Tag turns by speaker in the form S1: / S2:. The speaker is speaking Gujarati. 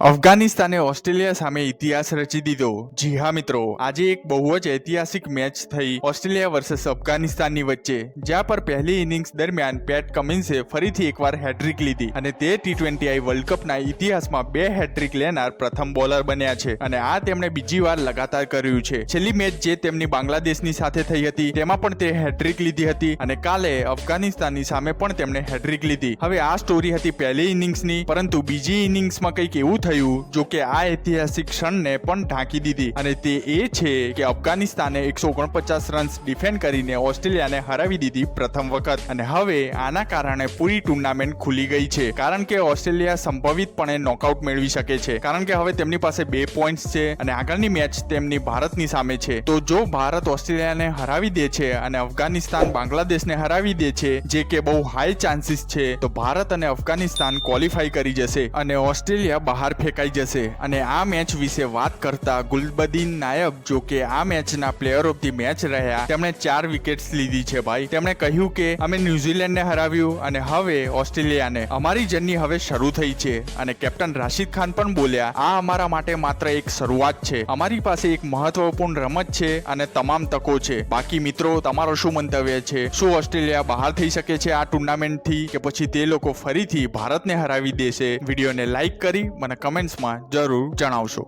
S1: અફઘાનિસ્તાને ઓસ્ટ્રેલિયા સામે ઇતિહાસ રચી દીધો। જી હા મિત્રો, આજે એક બહુ જ ઐતિહાસિક મેચ થઈ ઓસ્ટ્રેલિયા વર્સેસ અફઘાનિસ્તાનની વચ્ચે, જ્યાં પર પહેલી ઇનિંગ્સ દરમિયાન પેટ કમિન્સે ફરીથી એકવાર હેટ્રિક લીધી અને તે T20I વર્લ્ડ કપના ઇતિહાસમાં 2 હેટ્રિક લેનાર પ્રથમ બોલર બન્યા છે અને આ તેમણે બીજી વાર લગાતાર કર્યું છે। છેલ્લી મેચ જે તેમની બાંગ્લાદેશની સાથે થઈ હતી તેમાં પણ તે હેટ્રિક લીધી હતી અને કાલે અફઘાનિસ્તાનની સામે પણ તેમણે હેટ્રિક લીધી। હવે આ સ્ટોરી હતી પહેલી ઇનિંગ્સની, પરંતુ બીજી ઇનિંગ્સમાં કંઈક એવું થયું જો કે આ ઐતિહાસિક ક્ષણને પણ ઢાંકી દીધી અને તે એ છે કે અફઘાનિસ્તાને 149 રન્સ ડિફેન્ડ કરીને ઓસ્ટ્રેલિયાને હરાવી દીધી પ્રથમ વખત અને હવે આના કારણે પૂરી ટુર્નામેન્ટ ખુલી ગઈ છે, કારણ કે ઓસ્ટ્રેલિયા સંભવિતપણે નોકઆઉટ મેળવી શકે છે, કારણ કે હવે તેમની પાસે 2 પોઈન્ટ્સ છે અને આગળની મેચ તેમની ભારતની સામે છે। તો જો ભારત ઓસ્ટ્રેલિયાને હરાવી દે છે અને અફઘાનિસ્તાન બાંગ્લાદેશને હરાવી દે છે, જે કે બહુ હાઈ ચાન્સીસ છે, તો ભારત અને અફઘાનિસ્તાન ક્વોલિફાઈ કરી જશે અને ઓસ્ટ્રેલિયા બહાર ફેંકાઈ જશે। અને આ મેચ વિશે વાત કરતા ગુલબદીન નાયબ, જો કે આ મેચના પ્લેયર ઓફ ધી મેચ રહ્યા, તેમણે 4 વિકેટ્સ લીધી છે ભાઈ। તેમણે કહ્યું કે અમે ન્યુઝીલેન્ડને હરાવ્યું અને હવે ઓસ્ટ્રેલિયાને, અમારી જર્ની હવે શરૂ થઈ છે। અને કેપ્ટન રાશિદ ખાન પણ બોલ્યા, આ અમારા માટે માત્ર એક શરૂઆત છે, અમારી પાસે એક મહત્વપૂર્ણ રમત છે અને તમામ તકો છે। બાકી મિત્રો, તમારો શું મંતવ્ય છે? શું ઓસ્ટ્રેલિયા બહાર થઈ શકે છે આ ટુર્નામેન્ટથી કે પછી તે લોકો ફરીથી ભારતને હરાવી દેશે? વિડીયોને લાઈક કરી મને કમેન્ટ્સમાં જરૂર જણાવશો।